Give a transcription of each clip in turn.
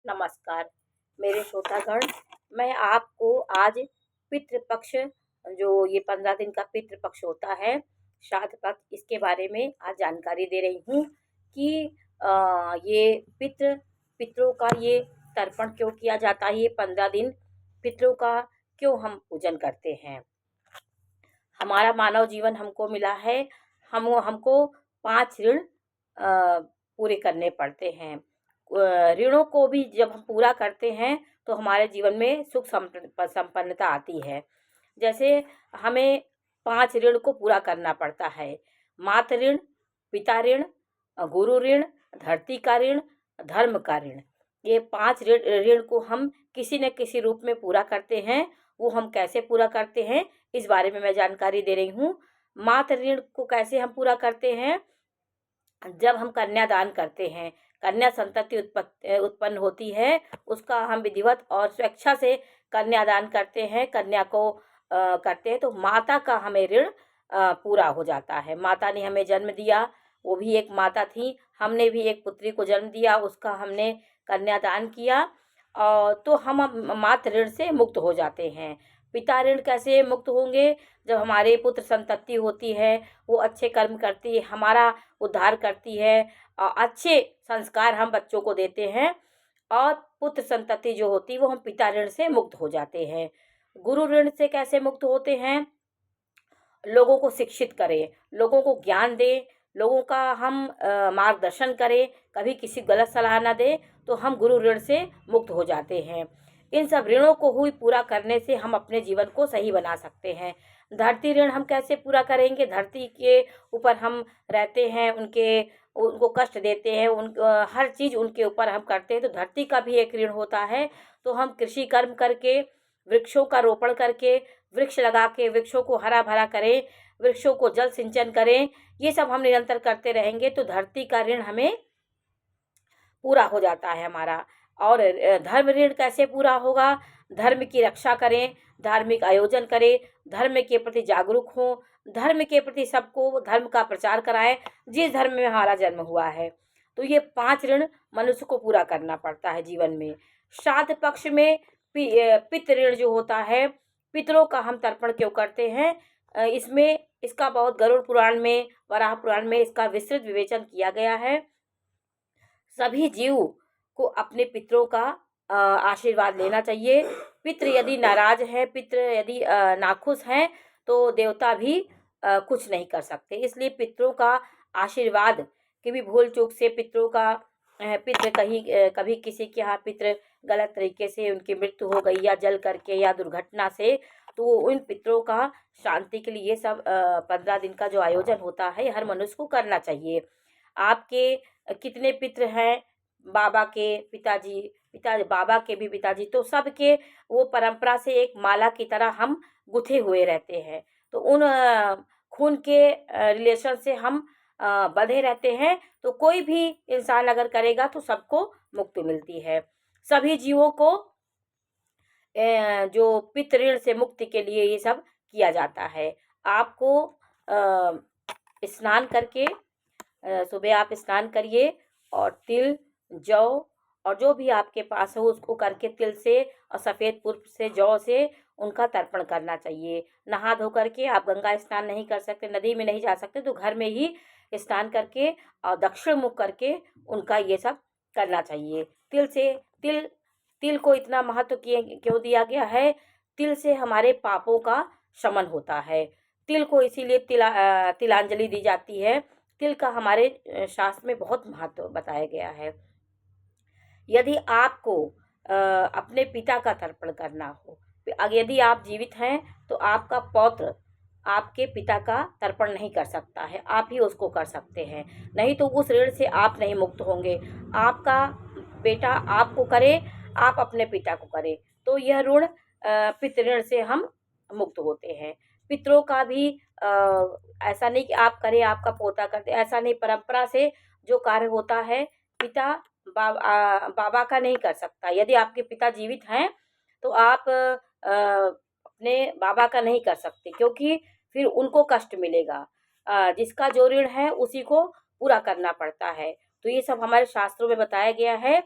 नमस्कार मेरे श्रोतागण। मैं आपको आज पितृपक्ष, जो ये 15 दिन का पितृपक्ष होता है, श्राद्ध पक्ष, इसके बारे में आज जानकारी दे रही हूँ कि ये पितरों का ये तर्पण क्यों किया जाता है। ये 15 दिन पितरों का क्यों हम पूजन करते हैं। हमारा मानव जीवन हमको मिला है, हमको 5 ऋण पूरे करने पड़ते हैं। ऋणों को भी जब हम पूरा करते हैं तो हमारे जीवन में सुख संपन्नता आती है। जैसे हमें 5 ऋण को पूरा करना पड़ता है। मातृ ऋण, पिता ऋण, गुरु ऋण, धरती का ऋण, धर्म का ऋण। ये 5 ऋण को हम किसी न किसी रूप में पूरा करते हैं। वो हम कैसे पूरा करते हैं, इस बारे में मैं जानकारी दे रही हूँ। मातृ ऋण को कैसे हम पूरा करते हैं, जब हम कन्यादान करते हैं, कन्या संतति उत्पन्न होती है, उसका हम विधिवत और स्वेच्छा से कन्यादान करते हैं, कन्या को करते हैं, तो माता का हमें ऋण पूरा हो जाता है। माता ने हमें जन्म दिया, वो भी एक माता थी, हमने भी एक पुत्री को जन्म दिया, उसका हमने कन्यादान किया, और तो हम मातृ ऋण से मुक्त हो जाते हैं। पिता ऋण कैसे मुक्त होंगे, जब हमारे पुत्र संतति होती है, वो अच्छे कर्म करती है, हमारा उद्धार करती है, अच्छे संस्कार हम बच्चों को देते हैं, और पुत्र संतति जो होती है वो हम पिता ऋण से मुक्त हो जाते हैं। गुरु ऋण से कैसे मुक्त होते हैं, लोगों को शिक्षित करें, लोगों को ज्ञान दें, लोगों का हम मार्गदर्शन करें, कभी किसी गलत सलाह ना दें, तो हम गुरु ऋण से मुक्त हो जाते हैं। इन सब ऋणों को हुई पूरा करने से हम अपने जीवन को सही बना सकते हैं। धरती ऋण हम कैसे पूरा करेंगे, धरती के ऊपर हम रहते हैं, उनको कष्ट देते हैं, हर चीज़ उनके ऊपर हम करते हैं, तो धरती का भी एक ऋण होता है। तो हम कृषि कर्म करके, वृक्षों का रोपण करके, वृक्ष लगा के वृक्षों को हरा भरा करें, वृक्षों को जल सिंचन करें, ये सब हम निरंतर करते रहेंगे तो धरती का ऋण हमें पूरा हो जाता है हमारा। और धर्म ऋण कैसे पूरा होगा, धर्म की रक्षा करें, धार्मिक आयोजन करें, धर्म के प्रति जागरूक हों, धर्म के प्रति सबको धर्म का प्रचार कराएं, जिस धर्म में हमारा जन्म हुआ है। तो ये 5 ऋण मनुष्य को पूरा करना पड़ता है जीवन में। श्राद्ध पक्ष में पितृ ऋण जो होता है, पितरों का हम तर्पण क्यों करते हैं, इसका बहुत गरुड़ पुराण में, वराह पुराण में इसका विस्तृत विवेचन किया गया है। सभी जीव को अपने पितरों का आशीर्वाद लेना चाहिए। पितृ यदि नाराज है, पितृ यदि नाखुश हैं, तो देवता भी कुछ नहीं कर सकते। इसलिए पितरों का आशीर्वाद, कि भी भूल चूक से पितरों का पितृ कभी किसी के यहाँ पितृ गलत तरीके से उनकी मृत्यु हो गई, या जल करके या दुर्घटना से, तो उन पितरों का शांति के लिए ये सब 15 दिन का जो आयोजन होता है, हर मनुष्य को करना चाहिए। आपके कितने पितृ हैं, बाबा के पिताजी, बाबा के भी पिताजी, तो सबके वो परंपरा से एक माला की तरह हम गुथे हुए रहते हैं। तो उन खून के रिलेशन से हम बंधे रहते हैं। तो कोई भी इंसान अगर करेगा तो सबको मुक्ति मिलती है। सभी जीवों को जो पितृ ऋण से मुक्ति के लिए ये सब किया जाता है। आपको स्नान करके, सुबह आप स्नान करिए, और तिल, जौ और जो भी आपके पास हो उसको करके तिल से और सफ़ेद पुष्प से, जौ से उनका तर्पण करना चाहिए। नहा धो करके, आप गंगा स्नान नहीं कर सकते, नदी में नहीं जा सकते, तो घर में ही स्नान करके और दक्षिण मुख करके उनका ये सब करना चाहिए। तिल को इतना महत्व क्यों दिया गया है, तिल से हमारे पापों का शमन होता है। तिल को इसीलिए तिलांजलि दी जाती है। तिल का हमारे शास्त्र में बहुत महत्व बताया गया है। यदि आपको अपने पिता का तर्पण करना हो, यदि आप जीवित हैं, तो आपका पौत्र आपके पिता का तर्पण नहीं कर सकता है, आप ही उसको कर सकते हैं, नहीं तो उस ऋण से आप नहीं मुक्त होंगे। आपका बेटा आपको करे, आप अपने पिता को करें, तो यह ऋण पितृ ऋण से हम मुक्त होते हैं। पितरों का भी ऐसा नहीं कि आप करें, आपका पोता करते, ऐसा नहीं। परंपरा से जो कार्य होता है, पिता बाबा का नहीं कर सकता। यदि आपके पिता जीवित हैं तो आप अपने बाबा का नहीं कर सकते, क्योंकि फिर उनको कष्ट मिलेगा। जिसका जो ऋण है उसी को पूरा करना पड़ता है। तो ये सब हमारे शास्त्रों में बताया गया है।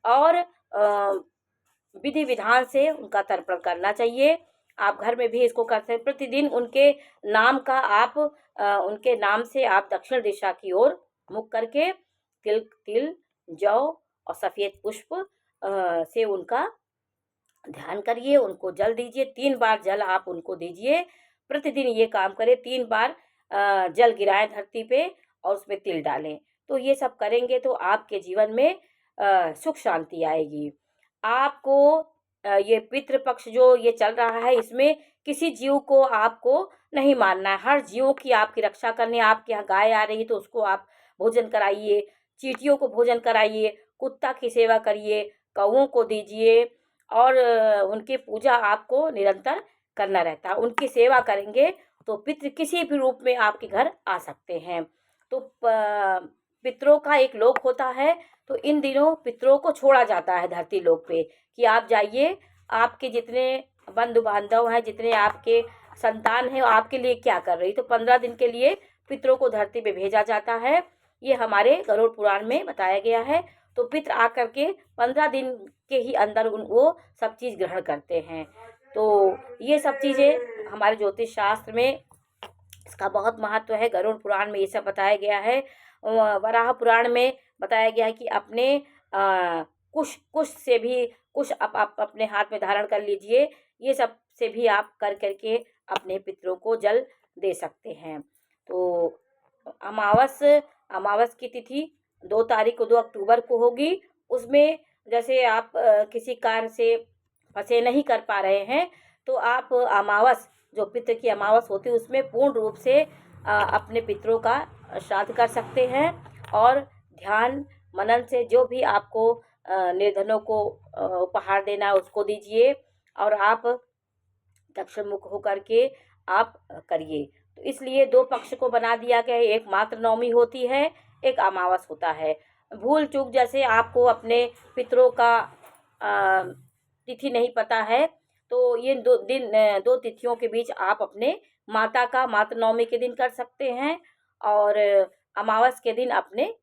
और विधि विधान से उनका तर्पण करना चाहिए। आप घर में भी इसको करते हैं। प्रतिदिन उनके नाम का आप उनके नाम से आप दक्षिण दिशा की ओर मुख करके तिल, जौ और सफ़ेद पुष्प से उनका ध्यान करिए, उनको जल दीजिए। 3 बार जल आप उनको दीजिए। प्रतिदिन ये काम करें, 3 बार जल गिराएं धरती पे और उसमें तिल डालें। तो ये सब करेंगे तो आपके जीवन में सुख शांति आएगी। आपको ये पितृपक्ष जो ये चल रहा है, इसमें किसी जीव को आपको नहीं मारना है। हर जीव की आपकी रक्षा करनी है। आपके यहाँ गाय आ रही है तो उसको आप भोजन कराइए, चींटियों को भोजन कराइए, कुत्ता की सेवा करिए, कौओं को दीजिए और उनकी पूजा आपको निरंतर करना रहता है। उनकी सेवा करेंगे तो पितृ किसी भी रूप में आपके घर आ सकते हैं। तो पितरों का एक लोक होता है, तो इन दिनों पितरों को छोड़ा जाता है धरती लोक पे कि आप जाइए, आपके जितने बंधु बांधव हैं, जितने आपके संतान हैं, आपके लिए क्या कर रही। तो 15 दिन के लिए पितरों को धरती पे भेजा जाता है। ये हमारे गरुड़ पुराण में बताया गया है। तो पितृ आकर के 15 दिन के ही अंदर वो सब चीज़ ग्रहण करते हैं। तो ये सब चीज़ें हमारे ज्योतिष शास्त्र में इसका बहुत महत्व है। गरुड़ पुराण में ये सब बताया गया है। वराह पुराण में बताया गया है कि अपने कुश से भी कुश आप अपने हाथ में धारण कर लीजिए। ये सब से भी आप कर करके अपने पितरों को जल दे सकते हैं। तो अमावस की तिथि 2 तारीख को 2 अक्टूबर को होगी। उसमें जैसे आप किसी कार्य से फंसे नहीं कर पा रहे हैं तो आप अमावस जो पितृ की अमावस होती है उसमें पूर्ण रूप से अपने पितरों का श्राद्ध कर सकते हैं और ध्यान मनन से जो भी आपको निर्धनों को उपहार देना है उसको दीजिए और आप दक्षिण मुख होकर के आप करिए। तो इसलिए 2 पक्ष को बना दिया गया है। एक मात्र नवमी होती है, एक अमावस होता है। भूल चूक जैसे आपको अपने पितरों का तिथि नहीं पता है तो ये 2 तिथियों के बीच आप अपने माता का मात्र नवमी के दिन कर सकते हैं और अमावस के दिन अपने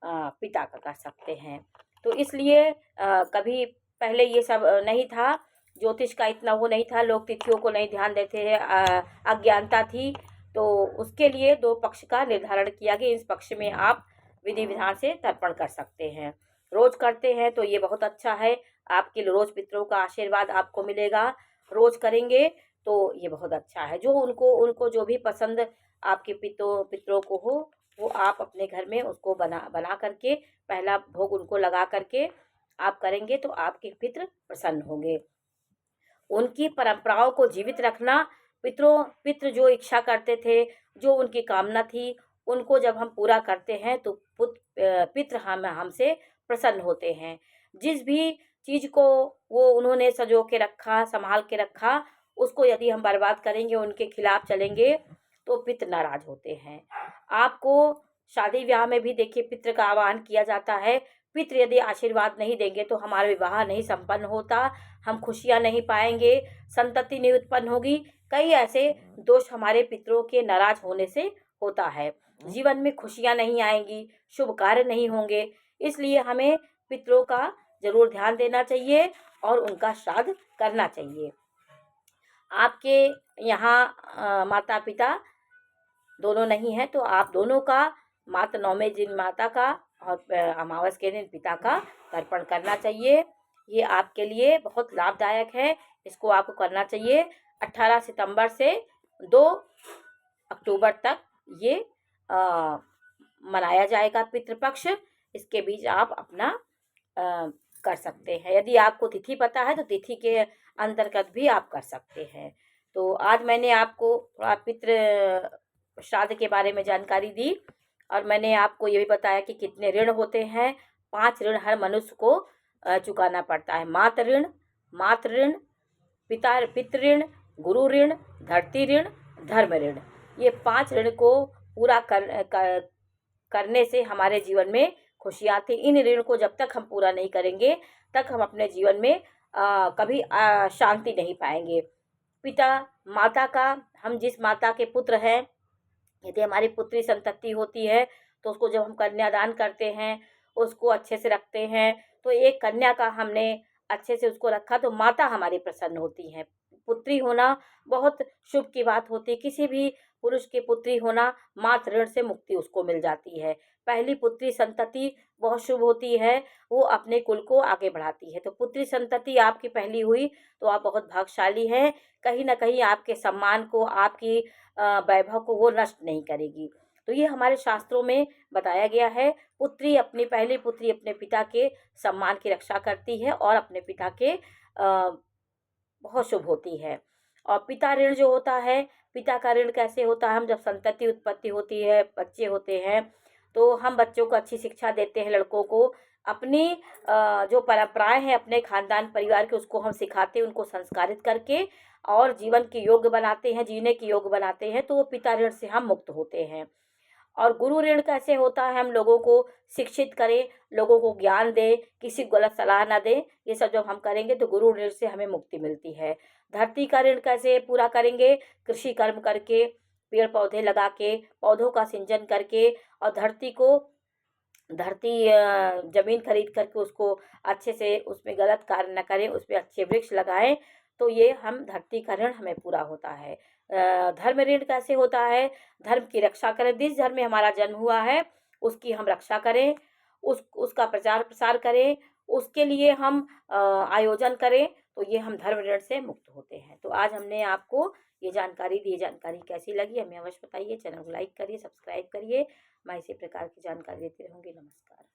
पिता का कर सकते हैं। तो इसलिए कभी पहले ये सब नहीं था, ज्योतिष का इतना वो नहीं था, लोग तिथियों को नहीं ध्यान देते हैं, अज्ञानता थी। तो उसके लिए 2 पक्ष का निर्धारण किया गया। इस पक्ष में आप विधि विधान से तर्पण कर सकते हैं। रोज करते हैं तो ये बहुत अच्छा है। आपके रोज पितरों का आशीर्वाद आपको मिलेगा। रोज करेंगे तो ये बहुत अच्छा है। जो उनको जो भी पसंद आपके पितरों को हो वो आप अपने घर में उसको बना करके पहला भोग उनको लगा करके आप करेंगे तो आपके पितृ प्रसन्न होंगे। उनकी परंपराओं को जीवित रखना, पितृ जो इच्छा करते थे, जो उनकी कामना थी, उनको जब हम पूरा करते हैं तो पितृ हमसे प्रसन्न होते हैं। जिस भी चीज़ को वो उन्होंने सजो के रखा, संभाल के रखा, उसको यदि हम बर्बाद करेंगे, उनके खिलाफ चलेंगे तो पितृ नाराज होते हैं। आपको शादी ब्याह में भी देखिए पितृ का आह्वान किया जाता है। पितृ यदि आशीर्वाद नहीं देंगे तो हमारा विवाह नहीं संपन्न होता, हम खुशियाँ नहीं पाएंगे, संतति नहीं उत्पन्न होगी। कई ऐसे दोष हमारे पितरों के नाराज होने से होता है। जीवन में खुशियाँ नहीं आएंगी, शुभ कार्य नहीं होंगे। इसलिए हमें पितरों का जरूर ध्यान देना चाहिए और उनका श्राद्ध करना चाहिए। आपके यहाँ माता पिता दोनों नहीं है तो आप दोनों का मात्र 9वें दिन माता का और अमावस के दिन पिता का तर्पण करना चाहिए। ये आपके लिए बहुत लाभदायक है, इसको आपको करना चाहिए। 18 सितंबर से 2 अक्टूबर तक ये मनाया जाएगा पितृपक्ष। इसके बीच आप अपना कर सकते हैं। यदि आपको तिथि पता है तो तिथि के अंतर्गत भी आप कर सकते हैं। तो आज मैंने आपको पितृ श्राद्ध के बारे में जानकारी दी और मैंने आपको ये भी बताया कि कितने ऋण होते हैं। 5 ऋण हर मनुष्य को चुकाना पड़ता है। मातृ ऋण, पितृ ऋण, गुरु ऋण, धरती ऋण, धर्म ऋण। ये 5 ऋण को पूरा करने से हमारे जीवन में खुशी आती। इन ऋण को जब तक हम पूरा नहीं करेंगे तक हम अपने जीवन में कभी शांति नहीं पाएंगे। पिता माता का, हम जिस माता के पुत्र हैं, यदि हमारी पुत्री संतति होती है तो उसको जब हम कन्यादान करते हैं, उसको अच्छे से रखते हैं तो एक कन्या का हमने अच्छे से उसको रखा तो माता हमारी प्रसन्न होती हैं। पुत्री होना बहुत शुभ की बात होती है। किसी भी पुरुष की पुत्री होना, मातृ ऋण से मुक्ति उसको मिल जाती है। पहली पुत्री संतति बहुत शुभ होती है, वो अपने कुल को आगे बढ़ाती है। तो पुत्री संतति आपकी पहली हुई तो आप बहुत भाग्यशाली हैं। कहीं न कहीं आपके सम्मान को, आपकी वैभव को वो नष्ट नहीं करेगी। तो ये हमारे शास्त्रों में बताया गया है। पुत्री, अपनी पहली पुत्री अपने पिता के सम्मान की रक्षा करती है और अपने पिता के बहुत शुभ होती है। और पिता ऋण जो होता है, पिता का ऋण कैसे होता है, हम जब संतति उत्पत्ति होती है, बच्चे होते हैं, तो हम बच्चों को अच्छी शिक्षा देते हैं, लड़कों को अपनी जो परंपराएं हैं अपने खानदान परिवार के, उसको हम सिखाते हैं, उनको संस्कारित करके और जीवन के योग्य बनाते हैं, जीने के योग्य बनाते हैं, तो वो पिता ऋण से हम मुक्त होते हैं। और गुरु ऋण कैसे होता है, हम लोगों को शिक्षित करें, लोगों को ज्ञान दें, किसी को गलत सलाह ना दें। ये सब जब हम करेंगे तो गुरु ऋण से हमें मुक्ति मिलती है। धरती का ऋण कैसे पूरा करेंगे, कृषि कर्म करके, पेड़ पौधे लगा के, पौधों का सिंचन करके और धरती ज़मीन खरीद करके उसको अच्छे से, उसमें गलत कार्य न करें, उसमें अच्छे वृक्ष लगाएं, तो ये हम धरती का ऋण हमें पूरा होता है। धर्म ऋण कैसे होता है, धर्म की रक्षा करें, जिस धर्म में हमारा जन्म हुआ है उसकी हम रक्षा करें, उसका प्रचार प्रसार करें, उसके लिए हम आयोजन करें, तो ये हम धर्म ऋण से मुक्त होते हैं। तो आज हमने आपको ये जानकारी दी। जानकारी कैसी लगी हमें अवश्य बताइए। चैनल को लाइक करिए, सब्सक्राइब करिए। मैं इसी प्रकार की जानकारी देती रहूँगी। नमस्कार।